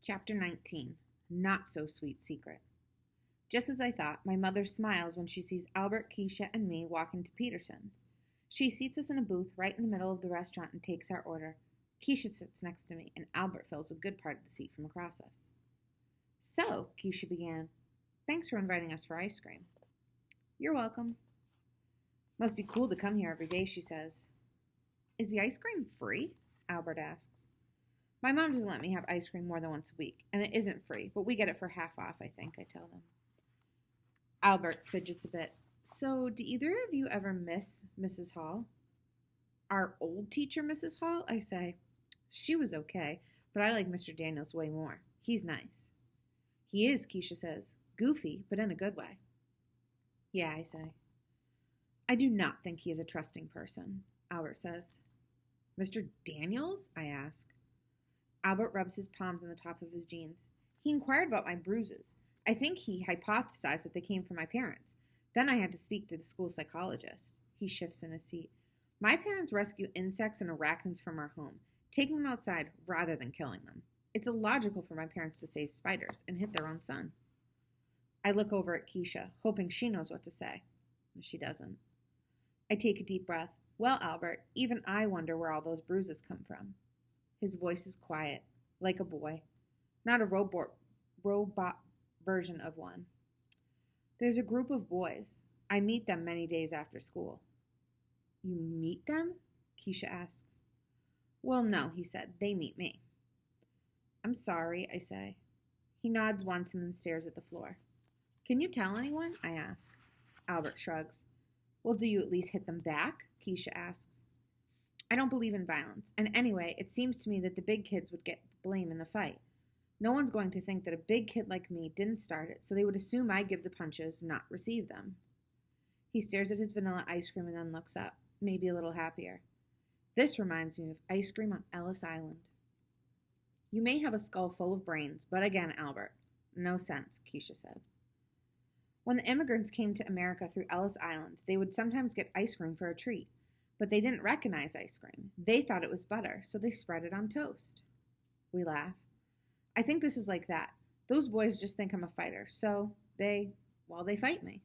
Chapter 19. Not So Sweet Secret. Just as I thought, my mother smiles when she sees Albert, Keisha, and me walk into Peterson's. She seats us in a booth right in the middle of the restaurant and takes our order. Keisha sits next to me, and Albert fills a good part of the seat from across us. "So," Keisha began, "thanks for inviting us for ice cream." "You're welcome." "Must be cool to come here every day," she says. "Is the ice cream free?" Albert asks. "My mom doesn't let me have ice cream more than once a week, and it isn't free, but we get it for half off, I think," I tell them. Albert fidgets a bit. "So, do either of you ever miss Mrs. Hall?" "Our old teacher, Mrs. Hall?" I say. "She was okay, but I like Mr. Daniels way more. He's nice." "He is," Keisha says. "Goofy, but in a good way." "Yeah," I say. "I do not think he is a trusting person," Albert says. "Mr. Daniels?" I ask. Albert rubs his palms on the top of his jeans. "He inquired about my bruises. I think he hypothesized that they came from my parents. Then I had to speak to the school psychologist." He shifts in his seat. "My parents rescue insects and arachnids from our home, taking them outside rather than killing them. It's illogical for my parents to save spiders and hit their own son." I look over at Keisha, hoping she knows what to say. She doesn't. I take a deep breath. "Well, Albert, even I wonder where all those bruises come from." His voice is quiet, like a boy, not a robot version of one. "There's a group of boys. I meet them many days after school." "You meet them?" Keisha asks. "Well, no," he said. "They meet me." "I'm sorry," I say. He nods once and then stares at the floor. "Can you tell anyone?" I ask. Albert shrugs. "Well, do you at least hit them back?" Keisha asks. "I don't believe in violence, and anyway, it seems to me that the big kids would get blame in the fight. No one's going to think that a big kid like me didn't start it, so they would assume I give the punches, not receive them." He stares at his vanilla ice cream and then looks up, maybe a little happier. "This reminds me of ice cream on Ellis Island." "You may have a skull full of brains, but again, Albert, no sense," Keisha said. "When the immigrants came to America through Ellis Island, they would sometimes get ice cream for a treat. But they didn't recognize ice cream. They thought it was butter, so they spread it on toast." We laugh. "I think this is like that. Those boys just think I'm a fighter, so they fight me."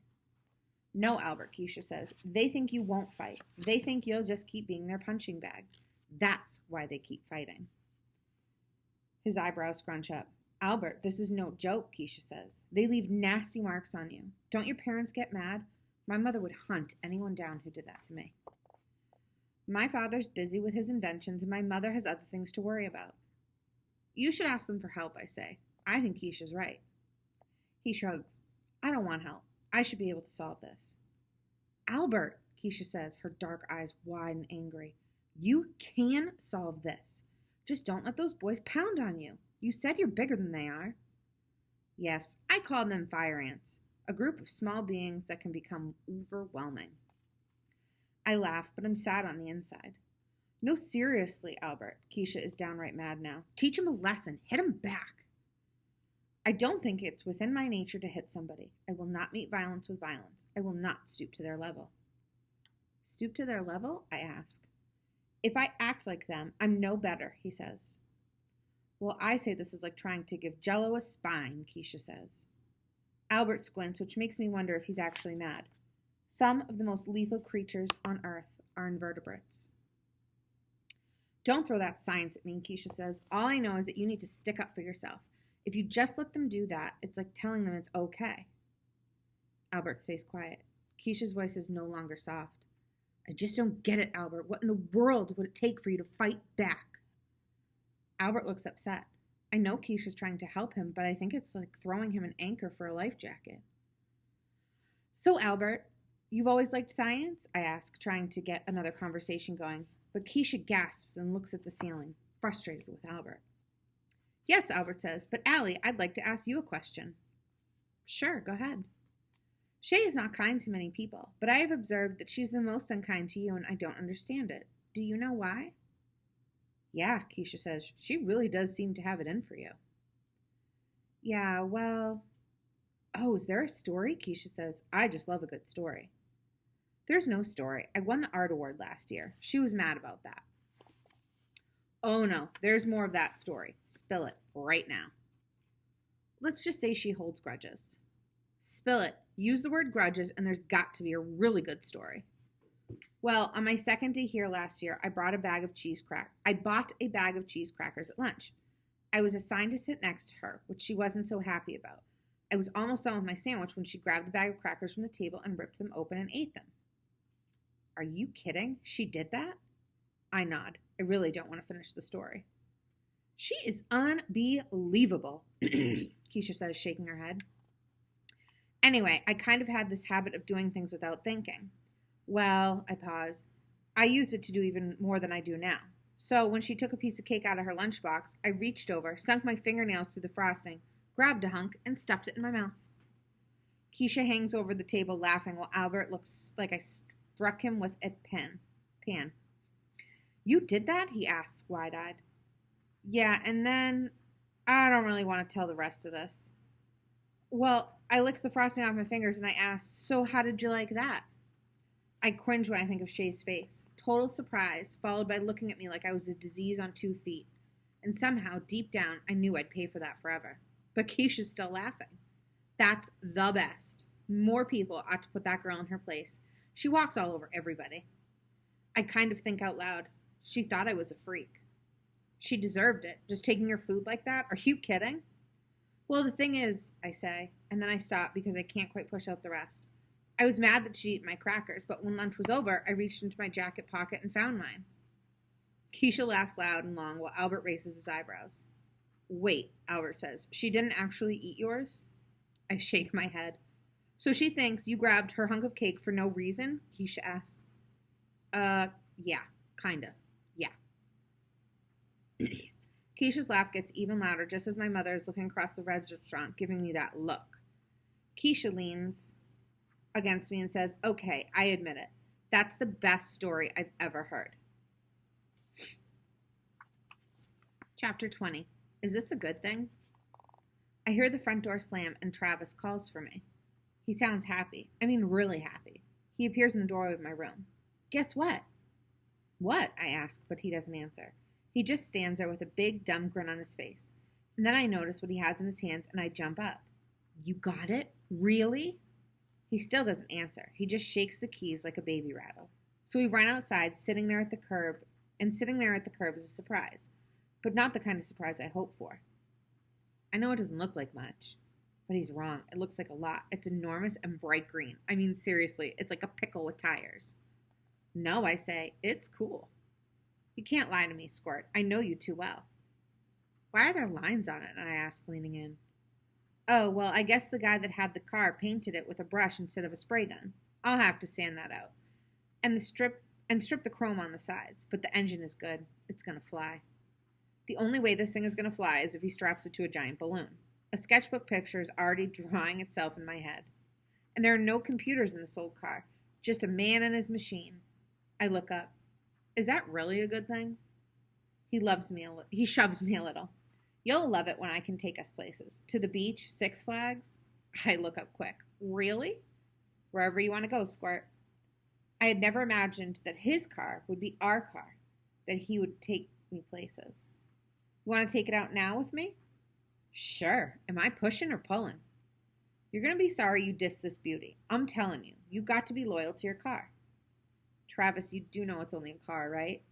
"No, Albert," Keisha says. "They think you won't fight. They think you'll just keep being their punching bag. That's why they keep fighting." His eyebrows scrunch up. "Albert, this is no joke," Keisha says. "They leave nasty marks on you. Don't your parents get mad? My mother would hunt anyone down who did that to me." "My father's busy with his inventions, and my mother has other things to worry about." "You should ask them for help," I say. "I think Keisha's right." He shrugs. "I don't want help. I should be able to solve this." "Albert," Keisha says, her dark eyes wide and angry, "you can solve this. Just don't let those boys pound on you. You said you're bigger than they are." "Yes, I call them fire ants, a group of small beings that can become overwhelming." I laugh, but I'm sad on the inside. "No, seriously, Albert." Keisha is downright mad now. "Teach him a lesson. Hit him back." "I don't think it's within my nature to hit somebody. I will not meet violence with violence. I will not stoop to their level." "Stoop to their level?" I ask. "If I act like them, I'm no better," he says. "Well, I say this is like trying to give Jell-O a spine," Keisha says. Albert squints, which makes me wonder if he's actually mad. Some of the most lethal creatures on Earth are invertebrates. "Don't throw that science at me," Keisha says. "All I know is that you need to stick up for yourself. If you just let them do that, it's like telling them it's okay." Albert stays quiet. Keisha's voice is no longer soft. "I just don't get it, Albert. What in the world would it take for you to fight back?" Albert looks upset. I know Keisha's trying to help him, but I think it's like throwing him an anchor for a life jacket. "So, Albert, you've always liked science?" I ask, trying to get another conversation going. But Keisha gasps and looks at the ceiling, frustrated with Albert. "Yes," Albert says, "but Allie, I'd like to ask you a question." "Sure, go ahead." "Shay is not kind to many people, but I have observed that she's the most unkind to you, and I don't understand it. Do you know why?" "Yeah," Keisha says, "she really does seem to have it in for you." "Yeah, well..." "Oh, is there a story?" Keisha says. "I just love a good story." "There's no story. I won the art award last year. She was mad about that." "Oh no, there's more of that story. Spill it right now." Let's just say she holds grudges. Spill it. Use the word grudges, and there's got to be a really good story. Well, on my second day here last year, I bought a bag of I bought a bag of cheese crackers at lunch. I was assigned to sit next to her, which she wasn't so happy about. I was almost done with my sandwich when she grabbed the bag of crackers from the table and ripped them open and ate them. Are you kidding? She did that? I nod. I really don't want to finish the story. She is unbelievable, Keisha says, shaking her head. Anyway, I kind of had this habit of doing things without thinking. Well, I paused. I used it to do even more than I do now. So when she took a piece of cake out of her lunchbox, I reached over, sunk my fingernails through the frosting, grabbed a hunk, and stuffed it in my mouth. Keisha hangs over the table laughing while Albert looks like I struck him with a pan. You did that? He asks, wide-eyed. Yeah, and then I don't really want to tell the rest of this. Well, I licked the frosting off my fingers and I asked, so how did you like that? I cringe when I think of Shay's face. Total surprise, followed by looking at me like I was a disease on 2 feet. And somehow, deep down, I knew I'd pay for that forever. But Keisha's still laughing. That's the best. More people ought to put that girl in her place. She walks all over everybody. I kind of think out loud. She thought I was a freak. She deserved it, just taking her food like that. Are you kidding? Well, the thing is, I say, and then I stop because I can't quite push out the rest. I was mad that she'd eaten my crackers, but when lunch was over, I reached into my jacket pocket and found mine. Keisha laughs loud and long while Albert raises his eyebrows. Wait, Albert says, she didn't actually eat yours? I shake my head. So she thinks you grabbed her hunk of cake for no reason? Keisha asks. Yeah, kinda. Yeah. Keisha's laugh gets even louder just as my mother is looking across the restaurant, giving me that look. Keisha leans against me and says, okay, I admit it. That's the best story I've ever heard. Chapter 20. Is this a good thing? I hear the front door slam and Travis calls for me. He sounds happy. I mean, really happy. He appears in the doorway of my room. Guess what? What? I ask, but he doesn't answer. He just stands there with a big, dumb grin on his face. And then I notice what he has in his hands and I jump up. You got it? Really? He still doesn't answer. He just shakes the keys like a baby rattle. So we run outside, sitting there at the curb is a surprise, but not the kind of surprise I hope for. I know it doesn't look like much, but he's wrong. It looks like a lot. It's enormous and bright green. I mean, seriously, it's like a pickle with tires. No, I say, it's cool. You can't lie to me, Squirt. I know you too well. Why are there lines on it? I ask, leaning in. Oh, well, I guess the guy that had the car painted it with a brush instead of a spray gun. I'll have to sand that out. And strip the chrome on the sides. But the engine is good. It's going to fly. The only way this thing is going to fly is if he straps it to a giant balloon. A sketchbook picture is already drawing itself in my head. And there are no computers in this old car. Just a man and his machine. I look up. Is that really a good thing? He shoves me a little. You'll love it when I can take us places. To the beach, Six Flags. I look up quick. Really? Wherever you want to go, Squirt. I had never imagined that his car would be our car, that he would take me places. You want to take it out now with me? Sure. Am I pushing or pulling? You're going to be sorry you dissed this beauty. I'm telling you, you've got to be loyal to your car. Travis, you do know it's only a car, right?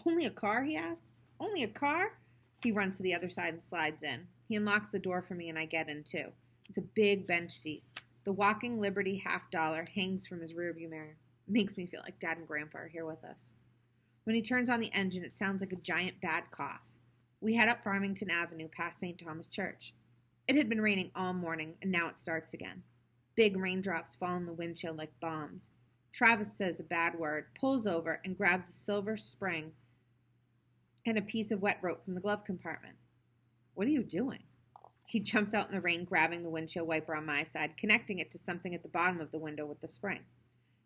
Only a car, he asks. Only a car? He runs to the other side and slides in. He unlocks the door for me and I get in too. It's a big bench seat. The Walking Liberty $50 hangs from his rearview mirror. It makes me feel like Dad and Grandpa are here with us. When he turns on the engine, it sounds like a giant bad cough. We head up Farmington Avenue past St. Thomas Church. It had been raining all morning and now it starts again. Big raindrops fall in the windshield like bombs. Travis says a bad word, pulls over, and grabs a silver spring and a piece of wet rope from the glove compartment. What are you doing? He jumps out in the rain, grabbing the windshield wiper on my side, connecting it to something at the bottom of the window with the spring.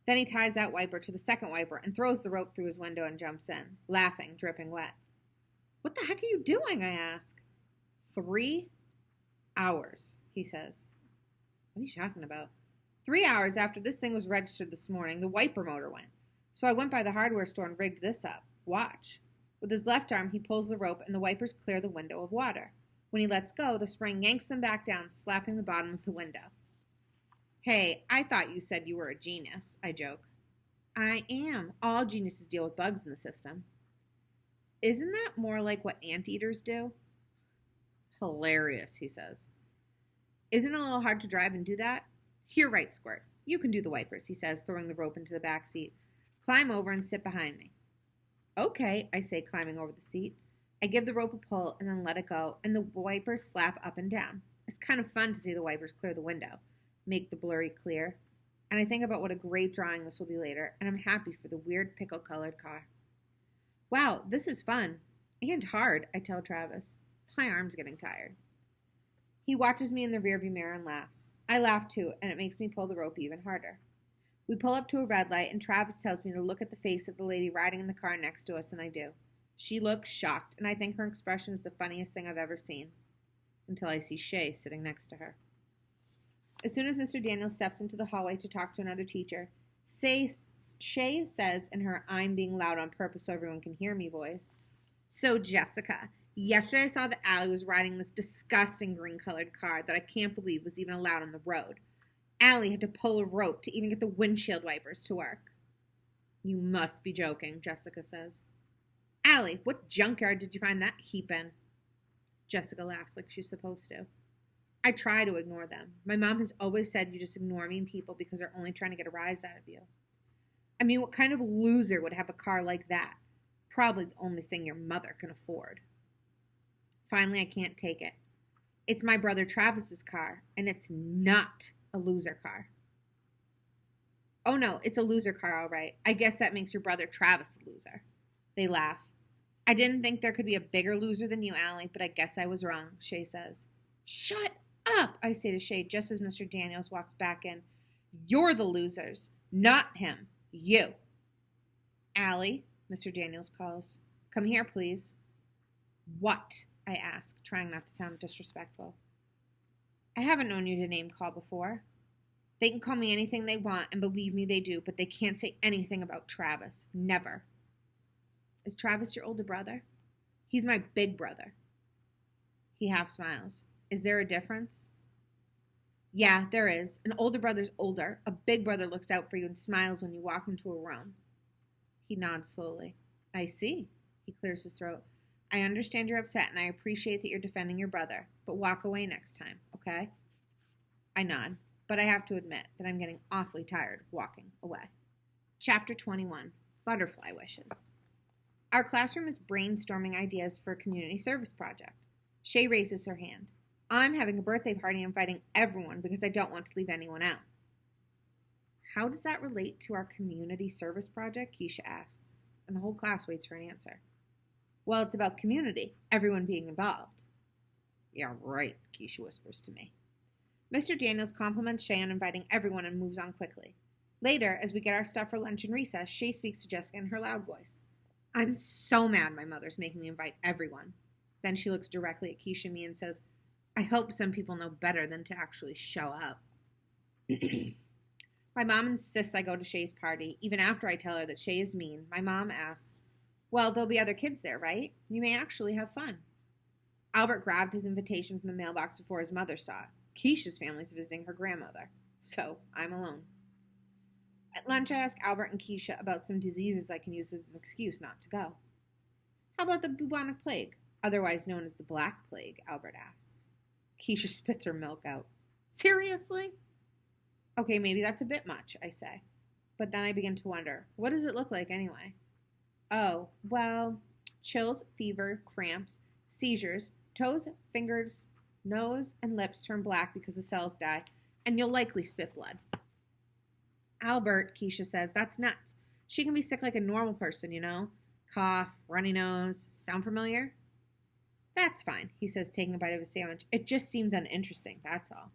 Then he ties that wiper to the second wiper and throws the rope through his window and jumps in, laughing, dripping wet. What the heck are you doing? I ask. 3 hours, he says. What are you talking about? 3 hours after this thing was registered this morning, the wiper motor went. So I went by the hardware store and rigged this up. Watch. With his left arm, he pulls the rope and the wipers clear the window of water. When he lets go, the spring yanks them back down, slapping the bottom of the window. Hey, I thought you said you were a genius, I joke. I am. All geniuses deal with bugs in the system. Isn't that more like what anteaters do? Hilarious, he says. Isn't it a little hard to drive and do that? You're right, Squirt. You can do the wipers, he says, throwing the rope into the back seat. Climb over and sit behind me. Okay, I say, climbing over the seat. I give the rope a pull and then let it go, and the wipers slap up and down. It's kind of fun to see the wipers clear the window, make the blurry clear. And I think about what a great drawing this will be later, and I'm happy for the weird pickle-colored car. Wow, this is fun. And hard, I tell Travis. My arm's getting tired. He watches me in the rearview mirror and laughs. I laugh too, and it makes me pull the rope even harder. We pull up to a red light, and Travis tells me to look at the face of the lady riding in the car next to us, and I do. She looks shocked, and I think her expression is the funniest thing I've ever seen. Until I see Shay sitting next to her. As soon as Mr. Daniels steps into the hallway to talk to another teacher, Shay says in her "I'm being loud on purpose so everyone can hear me" voice, "So, Jessica, yesterday I saw that Allie was riding this disgusting green-colored car that I can't believe was even allowed on the road. Allie had to pull a rope to even get the windshield wipers to work." "You must be joking," Jessica says. "Allie, what junkyard did you find that heap in?" Jessica laughs like she's supposed to. I try to ignore them. My mom has always said you just ignore mean people because they're only trying to get a rise out of you. I mean, what kind of loser would have a car like that? Probably the only thing your mother can afford. Finally, I can't take it. It's my brother Travis's car, and it's not a loser car. "Oh no, it's a loser car, all right. I guess that makes your brother Travis a loser." They laugh. "I didn't think there could be a bigger loser than you, Allie, but I guess I was wrong," Shay says. "Shut up," I say to Shay just as Mr. Daniels walks back in. "You're the losers, not him. You." "Allie," Mr. Daniels calls. "Come here, please." "What?" I ask, trying not to sound disrespectful. "I haven't known you to name call before. They can call me anything they want, and believe me, they do, but they can't say anything about Travis. Never." "Is Travis your older brother?" "He's my big brother." He half smiles. "Is there a difference?" "Yeah, there is. An older brother's older. A big brother looks out for you and smiles when you walk into a room." He nods slowly. "I see." He clears his throat. "I understand you're upset, and I appreciate that you're defending your brother. But walk away next time, okay?" I nod, but I have to admit that I'm getting awfully tired of walking away. Chapter 21. Butterfly Wishes. Our classroom is brainstorming ideas for a community service project. Shay raises her hand. "I'm having a birthday party and inviting everyone because I don't want to leave anyone out." "How does that relate to our community service project?" Keisha asks, and the whole class waits for an answer. "Well, it's about community, everyone being involved." "Yeah, right," Keisha whispers to me. Mr. Daniels compliments Shay on inviting everyone and moves on quickly. Later, as we get our stuff for lunch and recess, Shay speaks to Jessica in her loud voice. "I'm so mad my mother's making me invite everyone." Then she looks directly at Keisha and me and says, "I hope some people know better than to actually show up." My mom insists I go to Shay's party. Even after I tell her that Shay is mean, my mom asks, "Well, there'll be other kids there, right? You may actually have fun." Albert grabbed his invitation from the mailbox before his mother saw it. Keisha's family's visiting her grandmother, so I'm alone. At lunch, I ask Albert and Keisha about some diseases I can use as an excuse not to go. "How about the bubonic plague, otherwise known as the Black Plague?" Albert asks. Keisha spits her milk out. "Seriously?" "Okay, maybe that's a bit much," I say. But then I begin to wonder, what does it look like anyway? "Oh, well, chills, fever, cramps, seizures, toes, fingers, nose, and lips turn black because the cells die, and you'll likely spit blood." "Albert," Keisha says, "that's nuts. She can be sick like a normal person, you know. Cough, runny nose. Sound familiar?" "That's fine," he says, taking a bite of his sandwich. "It just seems uninteresting, that's all."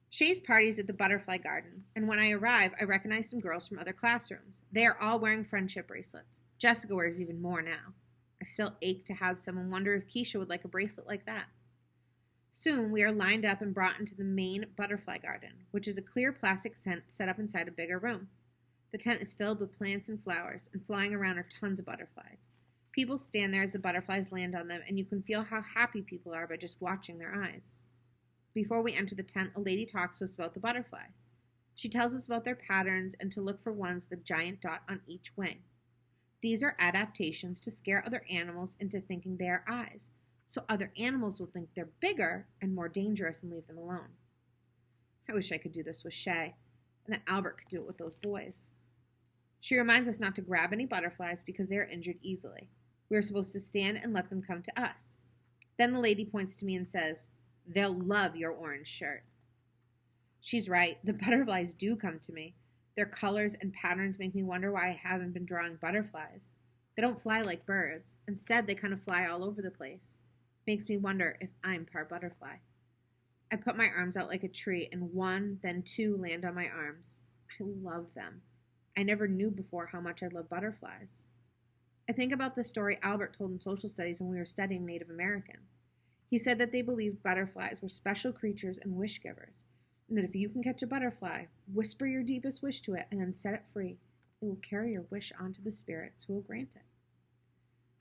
Shay's party's at the Butterfly Garden, and when I arrive, I recognize some girls from other classrooms. They are all wearing friendship bracelets. Jessica wears even more now. I still ache to have some and wonder if Keisha would like a bracelet like that. Soon, we are lined up and brought into the main Butterfly Garden, which is a clear plastic tent set up inside a bigger room. The tent is filled with plants and flowers, and flying around are tons of butterflies. People stand there as the butterflies land on them, and you can feel how happy people are by just watching their eyes. Before we enter the tent, a lady talks to us about the butterflies. She tells us about their patterns and to look for ones with a giant dot on each wing. These are adaptations to scare other animals into thinking they are eyes, so other animals will think they're bigger and more dangerous and leave them alone. I wish I could do this with Shay, and that Albert could do it with those boys. She reminds us not to grab any butterflies because they are injured easily. We are supposed to stand and let them come to us. Then the lady points to me and says, "They'll love your orange shirt." She's right. The butterflies do come to me. Their colors and patterns make me wonder why I haven't been drawing butterflies. They don't fly like birds. Instead, they kind of fly all over the place. Makes me wonder if I'm part butterfly. I put my arms out like a tree, and one, then two land on my arms. I love them. I never knew before how much I love butterflies. I think about the story Albert told in social studies when we were studying Native Americans. He said that they believed butterflies were special creatures and wish givers, and that if you can catch a butterfly, whisper your deepest wish to it, and then set it free, it will carry your wish onto the spirits who will grant it.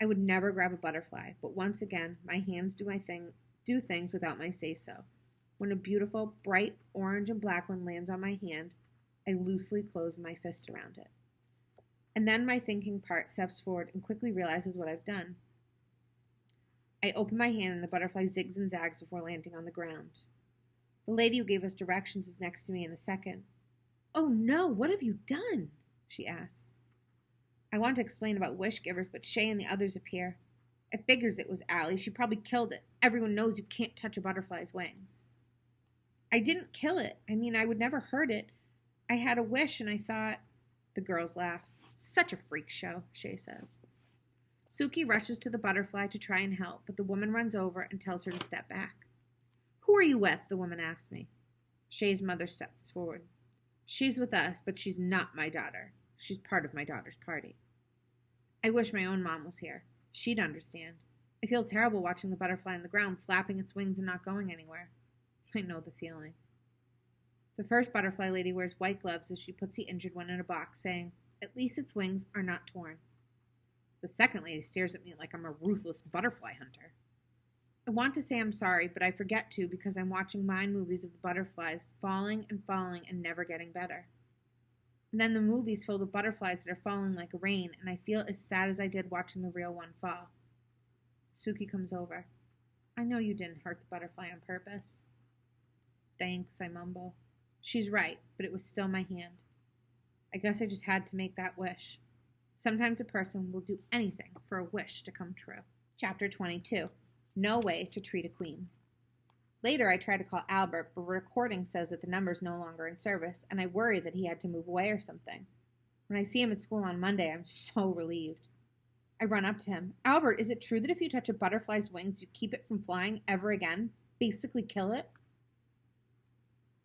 I would never grab a butterfly, but once again, my hands do things without my say-so. When a beautiful, bright orange and black one lands on my hand, I loosely close my fist around it. And then my thinking part steps forward and quickly realizes what I've done. I open my hand and the butterfly zigs and zags before landing on the ground. The lady who gave us directions is next to me in a second. "Oh no, what have you done?" she asks. I want to explain about wish givers, but Shay and the others appear. I figures it was Allie. She probably killed it. Everyone knows you can't touch a butterfly's wings. I didn't kill it. I would never hurt it. I had a wish and I thought... The girls laugh. "Such a freak show," Shay says. Suki rushes to the butterfly to try and help, but the woman runs over and tells her to step back. "Who are you with?" the woman asks me. Shay's mother steps forward. "She's with us, but she's not my daughter. She's part of my daughter's party." I wish my own mom was here. She'd understand. I feel terrible watching the butterfly on the ground, flapping its wings and not going anywhere. I know the feeling. The first butterfly lady wears white gloves as she puts the injured one in a box, saying, "At least its wings are not torn." The second lady stares at me like I'm a ruthless butterfly hunter. I want to say I'm sorry, but I forget to because I'm watching mind movies of the butterflies falling and never getting better. And then the movie's filled with butterflies that are falling like rain, and I feel as sad as I did watching the real one fall. Suki comes over. "I know you didn't hurt the butterfly on purpose." "Thanks," I mumble. She's right, but it was still my hand. I guess I just had to make that wish. Sometimes a person will do anything for a wish to come true. Chapter 22. No way to treat a queen. Later, I try to call Albert, but a recording says that the number's no longer in service, and I worry that he had to move away or something. When I see him at school on Monday, I'm so relieved. I run up to him. "Albert, is it true that if you touch a butterfly's wings, you keep it from flying ever again? Basically kill it?"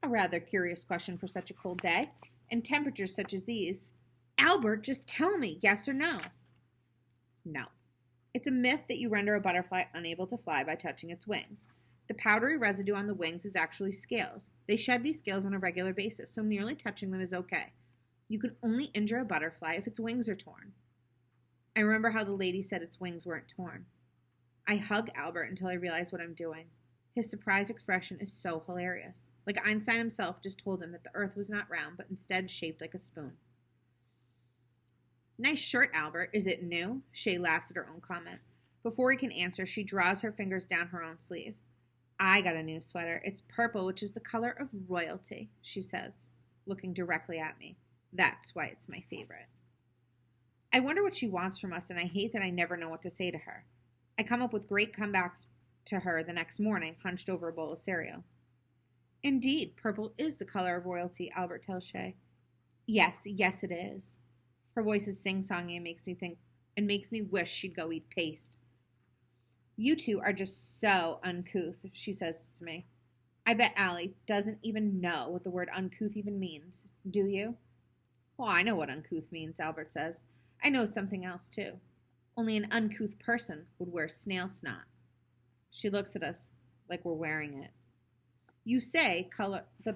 A rather curious question for such a cold day, and temperatures such as these. "Albert, just tell me, yes or no?" No. It's a myth that you render a butterfly unable to fly by touching its wings. The powdery residue on the wings is actually scales. They shed these scales on a regular basis, so merely touching them is okay. You can only injure a butterfly if its wings are torn. I remember how the lady said its wings weren't torn. I hug Albert until I realize what I'm doing. His surprised expression is so hilarious. Like Einstein himself just told him that the earth was not round, but instead shaped like a spoon. "Nice shirt, Albert. Is it new?" Shay laughs at her own comment. Before he can answer, she draws her fingers down her own sleeve. "I got a new sweater. It's purple, which is the color of royalty," she says, looking directly at me. "That's why it's my favorite." I wonder what she wants from us, and I hate that I never know what to say to her. I come up with great comebacks to her the next morning, hunched over a bowl of cereal. "Indeed, purple is the color of royalty," Albert tells Shay. Yes, it is." Her voice is sing-songy and makes me wish she'd go eat paste. "You two are just so uncouth," she says to me. I bet Allie doesn't even know what the word uncouth even means. Do you? "Well, I know what uncouth means," Albert says. "I know something else, too. Only an uncouth person would wear snail snot." She looks at us like we're wearing it. You say purple is the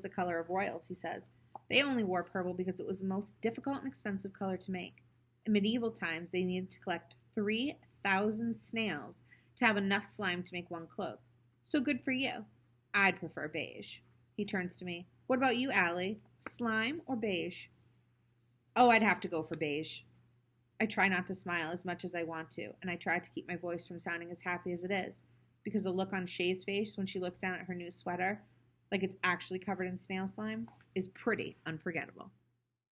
color of royals," he says. "They only wore purple because it was the most difficult and expensive color to make. In medieval times, they needed to collect 3,000 snails to have enough slime to make one cloak. So good for you. I'd prefer beige. He turns to me. What about you, Allie? Slime or beige? Oh, I'd have to go for beige. I try not to smile as much as I want to, and I try to keep my voice from sounding as happy as it is, because the look on Shay's face when she looks down at her new sweater, like it's actually covered in snail slime, is pretty unforgettable.